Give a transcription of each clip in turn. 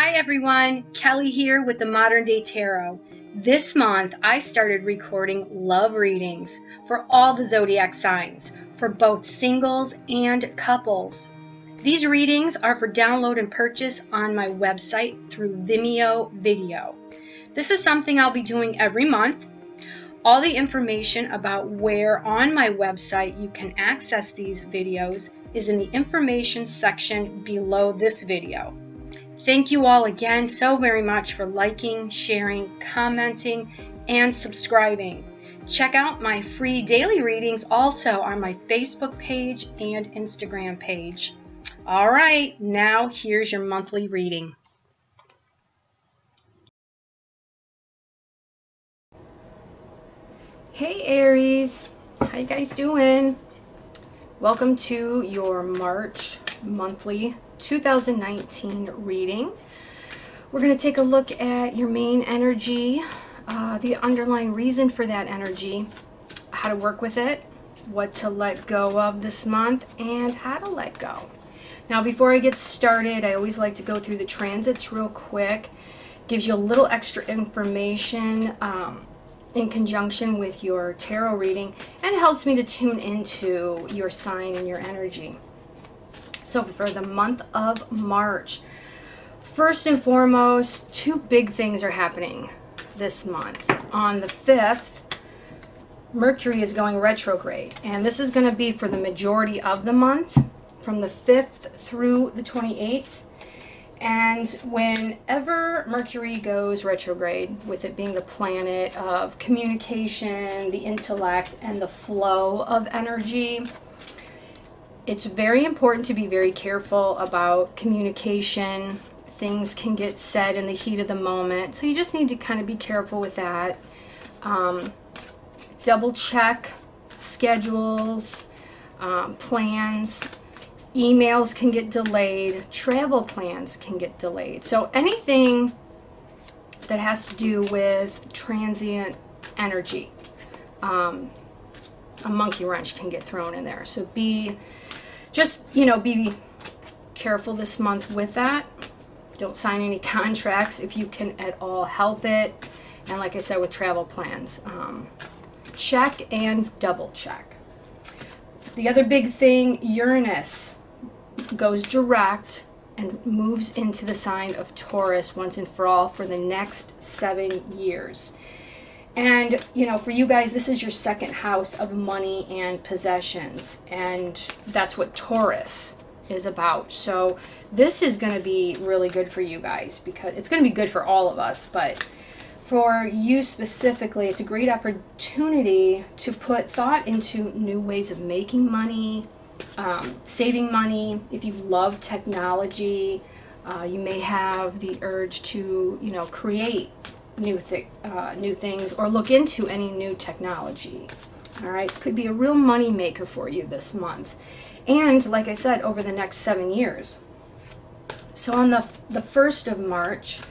Hi everyone, Kelly here with the Modern Day Tarot. This month I started recording love readings for all the zodiac signs, for both singles and couples. These readings are for download and purchase on my website through Vimeo Video. This is something I'll be doing every month. All the information about where on my website you can access these videos is in the information section below this video. Thank you all again so very much for liking, sharing, commenting, and subscribing. Check out my free daily readings also on my Facebook page and Instagram page. All right, now here's your monthly reading. Hey Aries, how you guys doing? Welcome to your March monthly 2019 reading. We're going to take a look at your main energy, the underlying reason for that energy, how to work with it, what to let go of this month, and how to let go. Now, before I get started, I always like to go through the transits real quick. Gives you a little extra information in conjunction with your tarot reading, and helps me to tune into your sign and your energy. So for the month of March, first and foremost, two big things are happening this month. On the 5th, Mercury is going retrograde, and this is going to be for the majority of the month, from the 5th through the 28th. And whenever Mercury goes retrograde, with it being the planet of communication, the intellect, and the flow of energy, it's very important to be very careful about communication. Things can get said in the heat of the moment, so you just need to kind of be careful with that. Double check schedules, plans. Emails can get delayed. Travel plans can get delayed. So anything that has to do with transient energy, a monkey wrench can get thrown in there. So be careful this month with that. Don't sign any contracts if you can at all help it. And like I said, with travel plans, check and double check. The other big thing, Uranus goes direct and moves into the sign of Taurus once and for all for the next 7 years. And, for you guys, this is your second house of money and possessions. And that's what Taurus is about. So this is going to be really good for you guys, because it's going to be good for all of us. But for you specifically, it's a great opportunity to put thought into new ways of making money, saving money. If you love technology, you may have the urge to, create new things or look into any new technology. All right, could be a real money maker for you this month, and like I said, over the next 7 years. So on the 1st of March,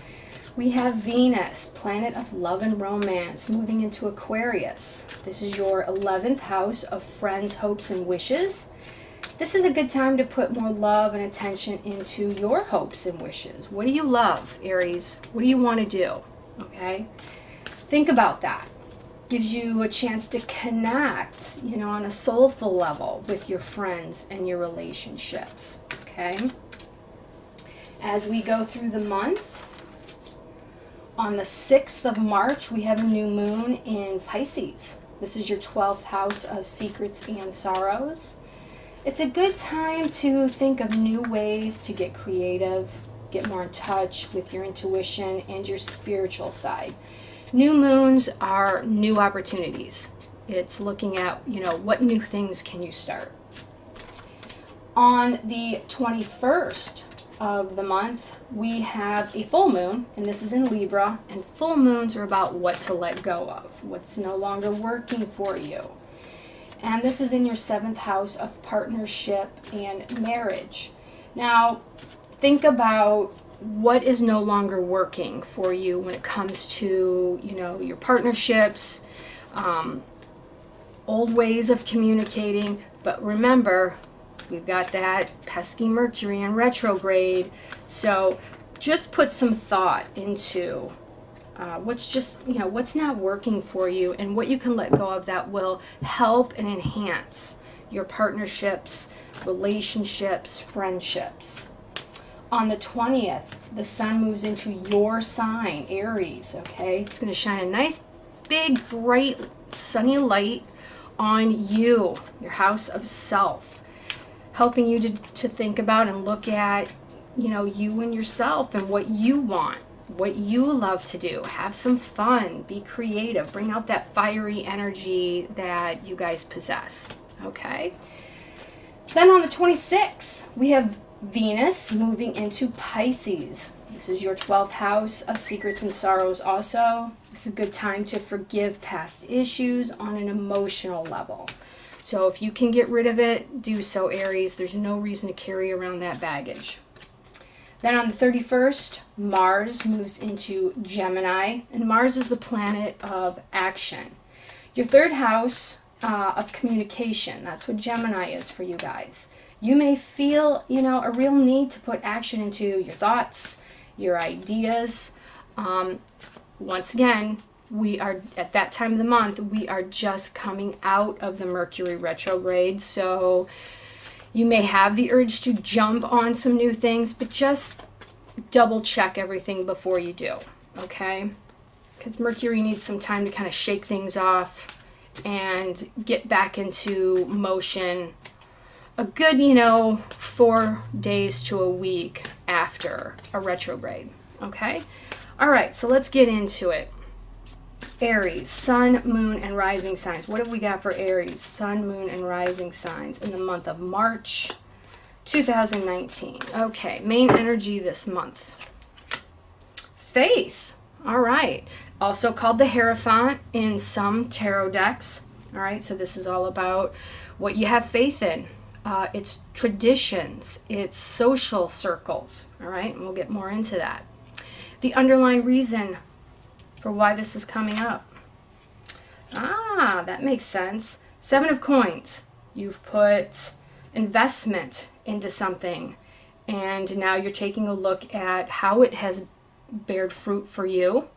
we have Venus, planet of love and romance, moving into Aquarius. This is your 11th house of friends, hopes, and wishes. This is a good time to put more love and attention into your hopes and wishes. What do you love, Aries? What do you want to do? Okay, think about that. Gives you a chance to connect, on a soulful level with your friends and your relationships. Okay, as we go through the month, on the 6th of March, we have a new moon in Pisces. This is your 12th house of secrets and sorrows. It's a good time to think of new ways to get creative, get more in touch with your intuition and your spiritual side. New moons are new opportunities. It's looking at, what new things can you start. On the 21st of the month, we have a full moon, and this is in Libra, and full moons are about what to let go of, what's no longer working for you. And this is in your 7th house of partnership and marriage. Now, think about what is no longer working for you when it comes to, your partnerships, old ways of communicating. But remember, we've got that pesky Mercury in retrograde. So just put some thought into what's just, what's not working for you and what you can let go of that will help and enhance your partnerships, relationships, friendships. On the 20th, the sun moves into your sign, Aries, okay? It's going to shine a nice, big, bright, sunny light on you, your house of self, helping you to think about and look at, you and yourself and what you want, what you love to do. Have some fun, be creative, bring out that fiery energy that you guys possess, okay? Then on the 26th, we have Venus moving into Pisces. This is your 12th house of secrets and sorrows also. It's a good time to forgive past issues on an emotional level. So if you can get rid of it, do so, Aries. There's no reason to carry around that baggage. Then on the 31st, Mars moves into Gemini, and Mars is the planet of action. Your third house of communication, that's what Gemini is for you guys. You may feel, a real need to put action into your thoughts, your ideas. Once again, we are at that time of the month, we are just coming out of the Mercury retrograde. So you may have the urge to jump on some new things, but just double check everything before you do, okay? Because Mercury needs some time to kind of shake things off and get back into motion. A good, 4 days to a week after a retrograde, okay? All right, so let's get into it. Aries, sun, moon, and rising signs. What have we got for Aries, sun, moon, and rising signs in the month of March 2019? Okay, main energy this month. Faith, all right. Also called the Hierophant in some tarot decks, all right? So this is all about what you have faith in. It's traditions, it's social circles, all right? And we'll get more into that. The underlying reason for why this is coming up. That makes sense. 7 of Coins. You've put investment into something, and now you're taking a look at how it has bared fruit for you,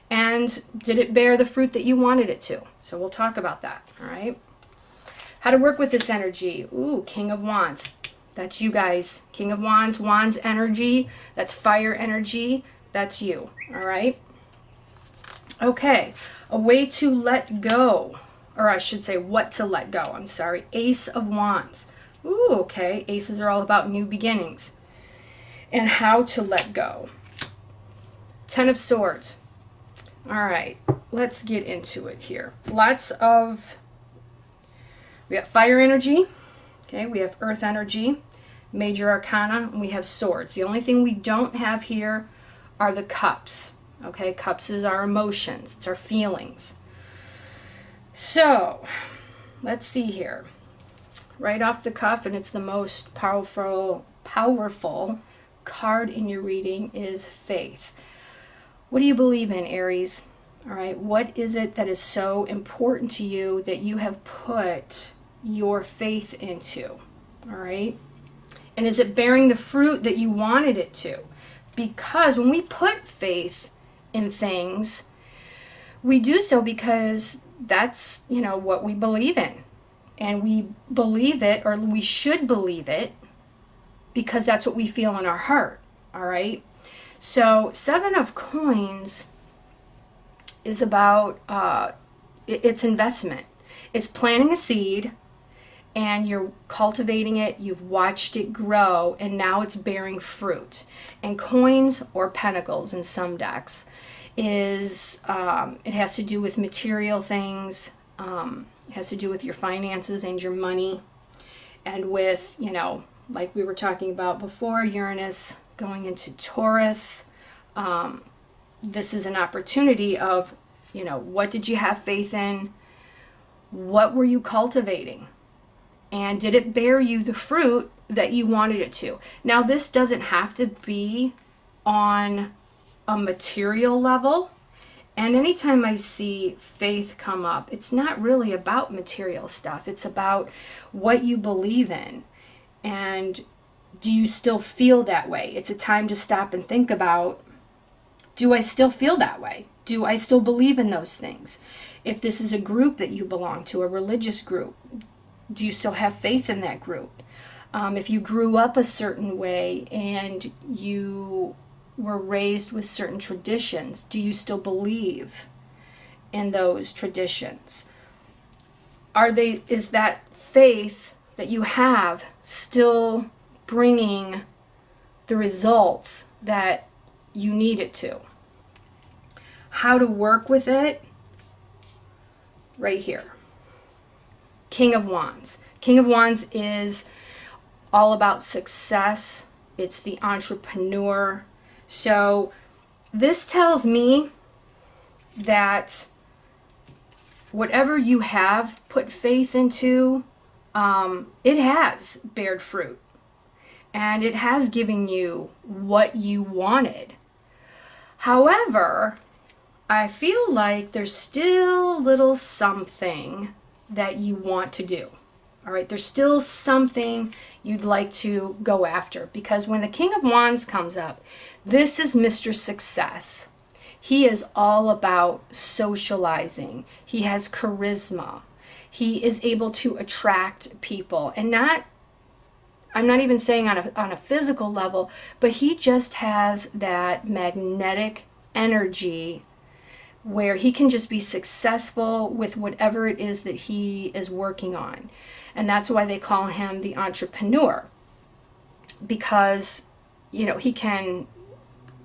and did it bear the fruit that you wanted it to? So we'll talk about that, all right? How to work with this energy. Ooh, King of Wands. That's you guys. King of Wands, Wands energy. That's fire energy. That's you. All right? Okay. A way to let go. Or I should say what to let go. I'm sorry. Ace of Wands. Ooh, okay. Aces are all about new beginnings. And how to let go. 10 of Swords. All right. Let's get into it here. We have fire energy, okay, we have earth energy, major arcana, and we have swords. The only thing we don't have here are the cups, okay? Cups is our emotions, it's our feelings. So, let's see here. Right off the cuff, and it's the most powerful card in your reading, is faith. What do you believe in, Aries? All right, what is it that is so important to you that you have put your faith into? All right, and is it bearing the fruit that you wanted it to? Because when we put faith in things, we do so because that's, what we believe in, and we believe it, or we should believe it, because that's what we feel in our heart. All right, so 7 of Coins is about it's investment. It's planting a seed, and you're cultivating it, you've watched it grow, and now it's bearing fruit. And coins, or pentacles in some decks, is it has to do with material things, it has to do with your finances and your money, and with, like we were talking about before, Uranus going into Taurus. This is an opportunity of, what did you have faith in? What were you cultivating? And did it bear you the fruit that you wanted it to? Now, this doesn't have to be on a material level. And anytime I see faith come up, it's not really about material stuff. It's about what you believe in. And Do you still feel that way? It's a time to stop and think about, do I still feel that way? Do I still believe in those things? If this is a group that you belong to, a religious group, do you still have faith in that group? If you grew up a certain way and you were raised with certain traditions, do you still believe in those traditions? Is that faith that you have still bringing the results that you need it to? How to work with it? Right here. King of Wands. King of Wands is all about success. It's the entrepreneur. So this tells me that whatever you have put faith into, it has bared fruit. And it has given you what you wanted. However, I feel like there's still a little something that you want to do. All right, there's still something you'd like to go after, because when the King of Wands comes up, this is Mr. Success. He is all about socializing. He has charisma. He is able to attract people, and I'm not even saying on a physical level, but he just has that magnetic energy where he can just be successful with whatever it is that he is working on. And that's why they call him the entrepreneur, because, he can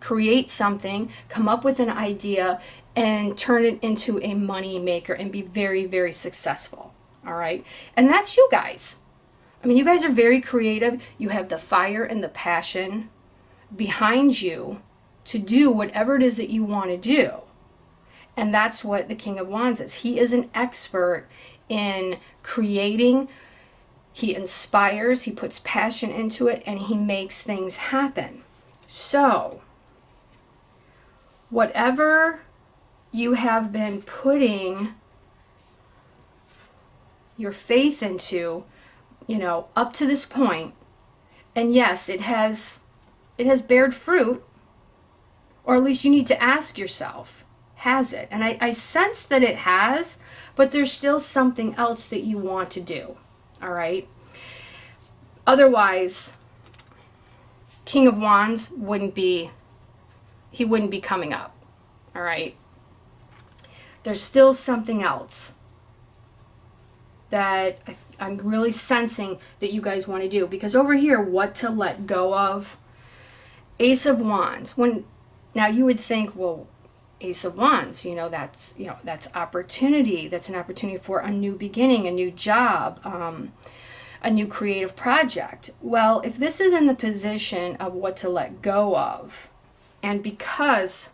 create something, come up with an idea, and turn it into a money maker and be very, very successful. All right. And that's you guys. I mean, you guys are very creative. You have the fire and the passion behind you to do whatever it is that you want to do. And that's what the King of Wands is. He is an expert in creating. He inspires, he puts passion into it, and he makes things happen. So, whatever you have been putting your faith into, up to this point, and yes, it has bared fruit, or at least you need to ask yourself, has it? And I sense that it has, but there's still something else that you want to do. All right. Otherwise, King of Wands wouldn't be coming up. All right. There's still something else that I'm really sensing that you guys want to do, because over here, what to let go of? Ace of Wands. Now you would think, well, Ace of Wands, that's opportunity. That's an opportunity for a new beginning, a new job, a new creative project. Well, if this is in the position of what to let go of, and because,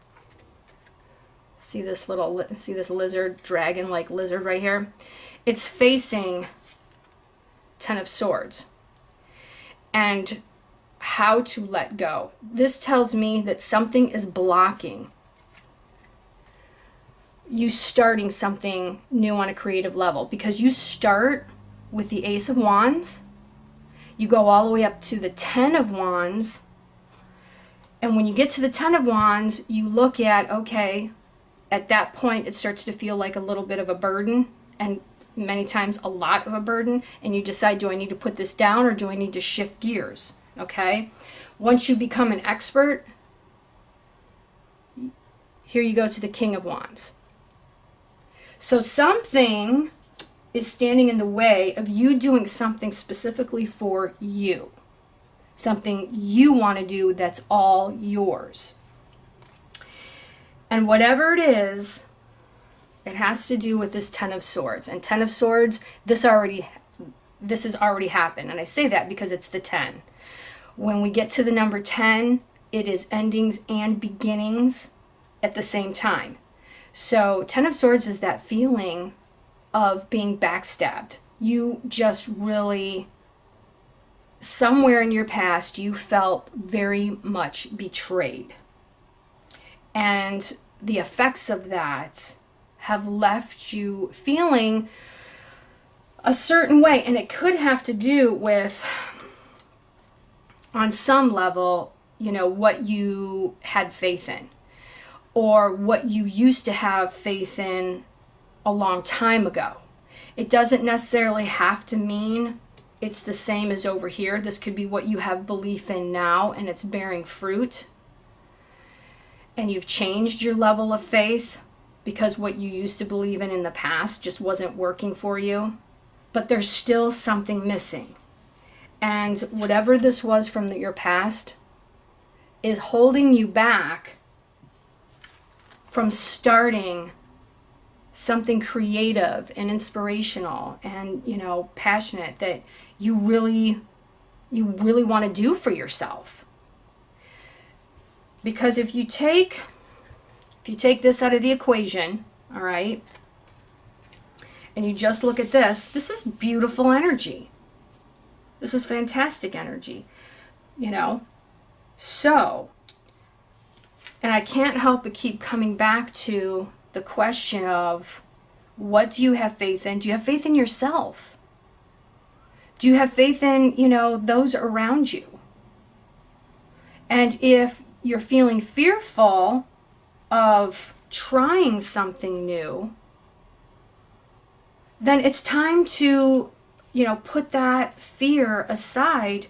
see this lizard, dragon-like lizard right here? It's facing Ten of Swords. And how to let go. This tells me that something is blocking you starting something new on a creative level, because you start with the Ace of Wands, you go all the way up to the Ten of Wands, and when you get to the Ten of Wands, you look at, okay, at that point it starts to feel like a little bit of a burden, and many times a lot of a burden, and you decide, do I need to put this down or do I need to shift gears? Okay, once you become an expert, here you go to the King of Wands. So something is standing in the way of you doing something specifically for you. Something you want to do that's all yours. And whatever it is, it has to do with this Ten of Swords. And Ten of Swords, this has already happened. And I say that because it's the 10. When we get to the number 10, it is endings and beginnings at the same time. So Ten of Swords is that feeling of being backstabbed. You just really, somewhere in your past, you felt very much betrayed. And the effects of that have left you feeling a certain way. And it could have to do with on some level, what you had faith in, or what you used to have faith in a long time ago. It doesn't necessarily have to mean it's the same as over here. This could be what you have belief in now and it's bearing fruit. And you've changed your level of faith because what you used to believe in the past just wasn't working for you. But there's still something missing. And whatever this was from your past is holding you back from starting something creative and inspirational and, passionate that you really want to do for yourself. Because if you take this out of the equation, all right, and you just look at this is beautiful energy. This is fantastic energy, So, and I can't help but keep coming back to the question of, what do you have faith in? Do you have faith in yourself? Do you have faith in, those around you? And if you're feeling fearful of trying something new, then it's time to, put that fear aside,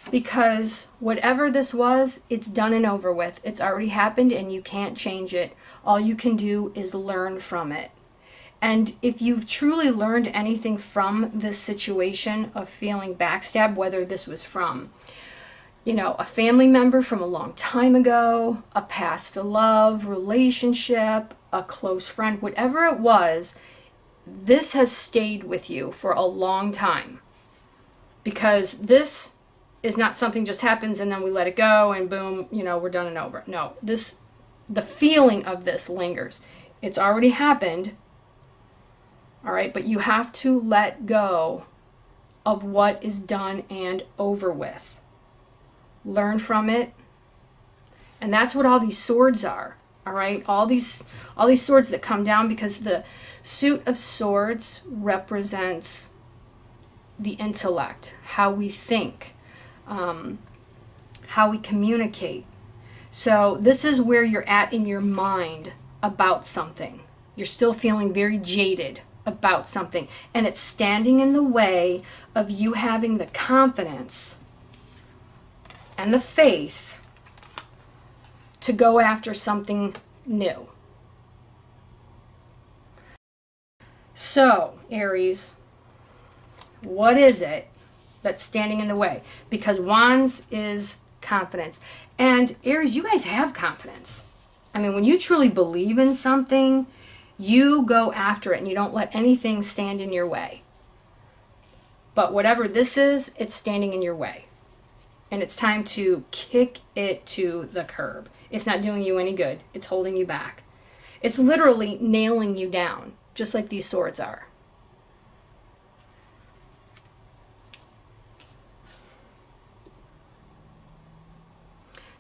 because whatever this was, it's done and over with. It's already happened and you can't change it. All you can do is learn from it. And if you've truly learned anything from this situation of feeling backstabbed, whether this was from, a family member from a long time ago, a past love relationship, a close friend, whatever it was, this has stayed with you for a long time. Because this is not something just happens and then we let it go and boom, we're done and over. No, the feeling of this lingers. It's already happened. All right, but you have to let go of what is done and over with. Learn from it. And that's what all these swords are. All right, all these swords that come down, because the suit of swords represents the intellect, how we think, how we communicate. So this is where you're at in your mind about something. You're still feeling very jaded about something, and it's standing in the way of you having the confidence and the faith to go after something new. So, Aries, what is it that's standing in the way? Because Wands is confidence. And Aries, you guys have confidence. I mean, when you truly believe in something, you go after it and you don't let anything stand in your way. But whatever this is, it's standing in your way. And it's time to kick it to the curb. It's not doing you any good. It's holding you back. It's literally nailing you down, just like these swords are.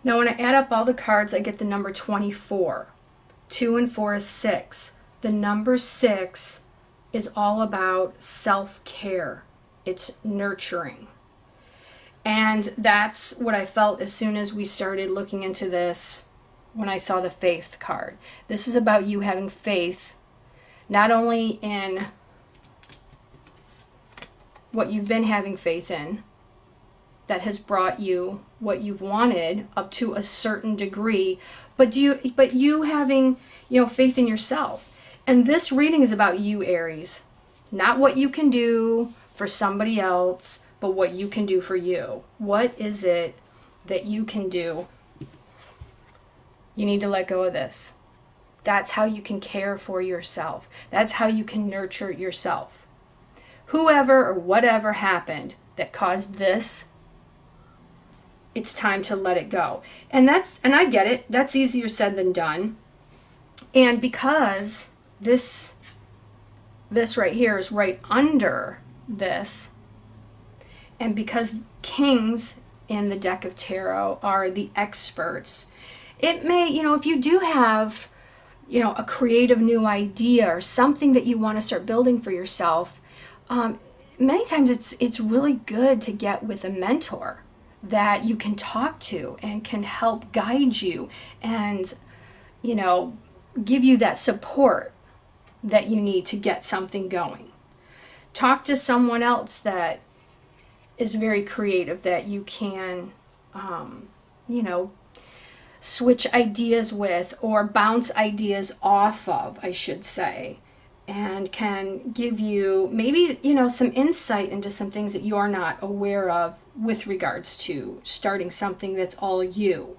Now, when I add up all the cards, I get the number 24. 2 and 4 is 6. The number 6 is all about self-care. It's nurturing. And that's what I felt as soon as we started looking into this, when I saw the faith card. This is about you having faith, not only in what you've been having faith in, that has brought you what you've wanted up to a certain degree, but you having, faith in yourself. And this reading is about you, Aries. Not what you can do for somebody else, but what you can do for you. What is it that you can do? You need to let go of this. That's how you can care for yourself. That's how you can nurture yourself. Whoever or whatever happened that caused this, it's time to let it go. And I get it. That's easier said than done. And because this right here is right under this, and because kings in the deck of tarot are the experts, it may, if you do have, a creative new idea or something that you want to start building for yourself, many times it's really good to get with a mentor that you can talk to and can help guide you and, you know, give you that support that you need to get something going. Talk to someone else that is very creative that you can, you know, switch ideas with or bounce ideas off of, I should say, and can give you maybe, you know, some insight into some things that you're not aware of with regards to starting something that's all you.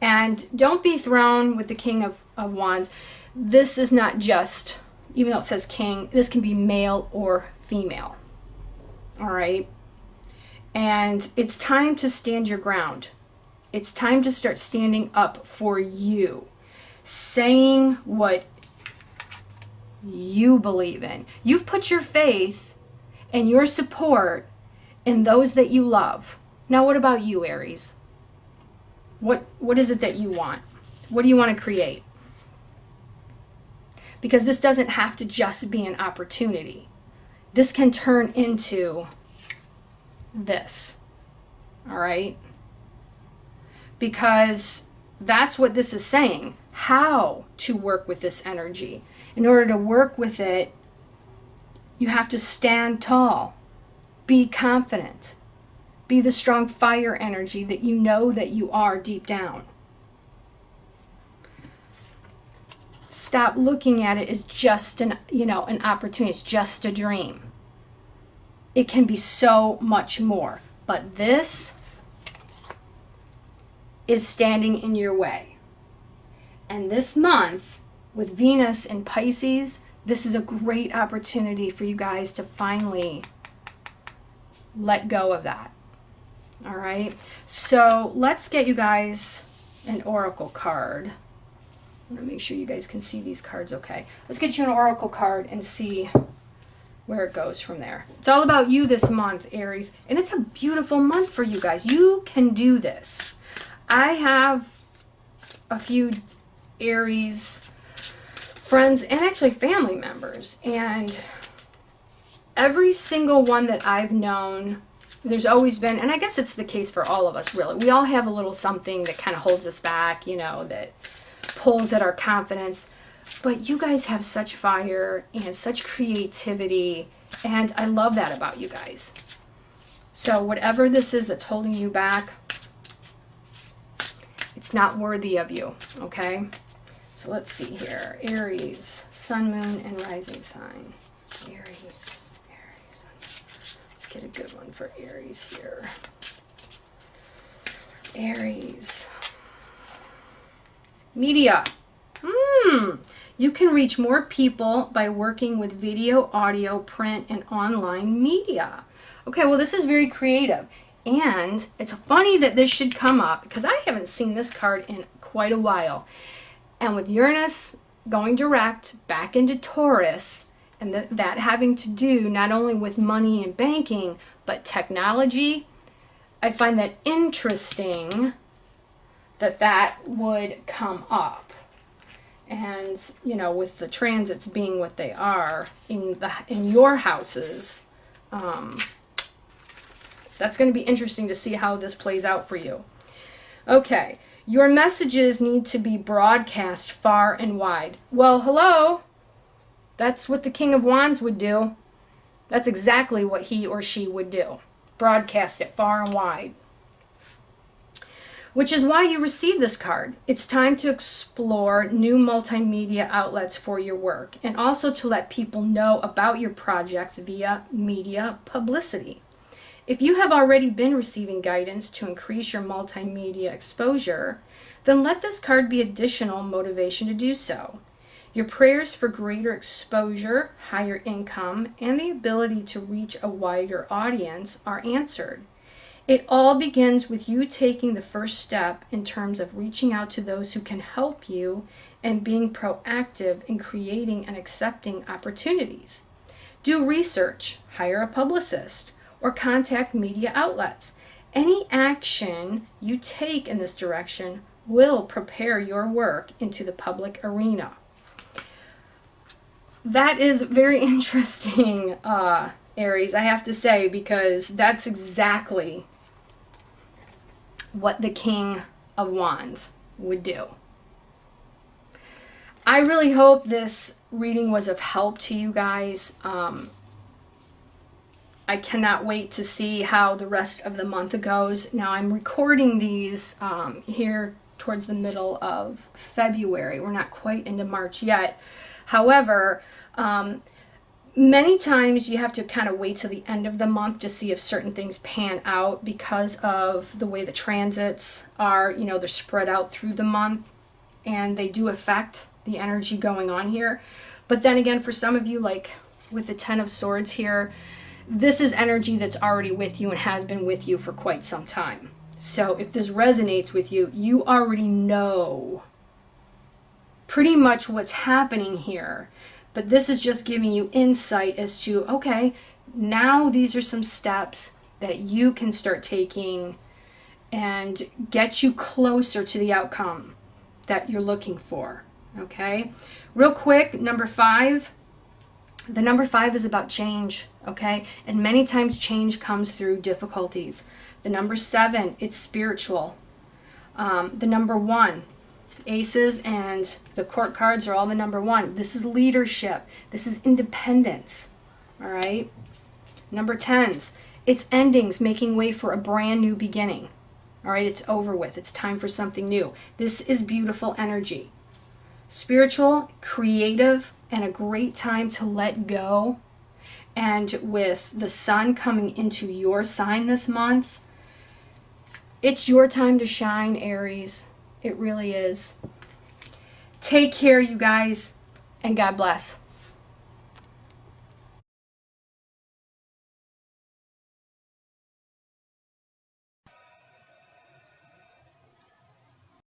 And don't be thrown with the King of Wands. This is not just, even though it says king, this can be male or female. All right? And it's time to stand your ground. It's time to start standing up for you. Saying what you believe in. You've put your faith and your support in those that you love. Now, what about you, Aries? What is it that you want? What do you want to create? Because this doesn't have to just be an opportunity. This can turn into this. All right? Because that's what this is saying. How to work with this energy. In order to work with it, you have to stand tall. Be confident. Be the strong fire energy that you know that you are deep down. Stop looking at it as just an opportunity. It's just a dream. It can be so much more. But this is standing in your way. And this month, with Venus in Pisces, this is a great opportunity for you guys to finally let go of that. All right? So let's get you guys an oracle card. I'm going to make sure you guys can see these cards okay. Let's get you an oracle card and see where it goes from there. It's all about you this month, Aries. And it's a beautiful month for you guys. You can do this. I have a few Aries friends and actually family members. And every single one that I've known, there's always been, and I guess it's the case for all of us really, we all have a little something that kind of holds us back, you know, that pulls at our confidence. But you guys have such fire and such creativity, and I love that about you guys. So whatever this is that's holding you back, it's not worthy of you, okay? So let's see here. Aries, sun, moon, and rising sign. Aries, sun. Let's get a good one for Aries here. Aries. Media. You can reach more people by working with video, audio, print, and online media. Okay, well, this is very creative. And it's funny that this should come up because I haven't seen this card in quite a while. And with Uranus going direct back into Taurus, and that having to do not only with money and banking, but technology, I find that interesting that would come up. And, you know, with the transits being what they are in your houses, that's going to be interesting to see how this plays out for you. Okay, your messages need to be broadcast far and wide. Well, hello. That's what the King of Wands would do. That's exactly what he or she would do. Broadcast it far and wide. Which is why you received this card. It's time to explore new multimedia outlets for your work and also to let people know about your projects via media publicity. If you have already been receiving guidance to increase your multimedia exposure, then let this card be additional motivation to do so. Your prayers for greater exposure, higher income, and the ability to reach a wider audience are answered. It all begins with you taking the first step in terms of reaching out to those who can help you and being proactive in creating and accepting opportunities. Do research, hire a publicist, or contact media outlets. Any action you take in this direction will prepare your work into the public arena. That is very interesting Aries, I have to say, because that's exactly what the King of Wands would do. I really hope this reading was of help to you guys. I cannot wait to see how the rest of the month goes. Now, I'm recording these here towards the middle of February. We're not quite into March yet. However, many times you have to kind of wait till the end of the month to see if certain things pan out because of the way the transits are. You know, they're spread out through the month, and they do affect the energy going on here. But then again, for some of you, like with the Ten of Swords here, this is energy that's already with you and has been with you for quite some time. So if this resonates with you, you already know pretty much what's happening here. But this is just giving you insight as to, okay, now these are some steps that you can start taking and get you closer to the outcome that you're looking for. Okay? Real quick, number 5. The number 5 is about change, okay? And many times change comes through difficulties. The number 7, it's spiritual. The number 1, aces and the court cards are all the number 1. This is leadership. This is independence, all right? Number 10s, it's endings, making way for a brand new beginning. All right, it's over with. It's time for something new. This is beautiful energy. Spiritual, creative, and a great time to let go. And with the sun coming into your sign this month, it's your time to shine, Aries. It really is. Take care, you guys, and God bless.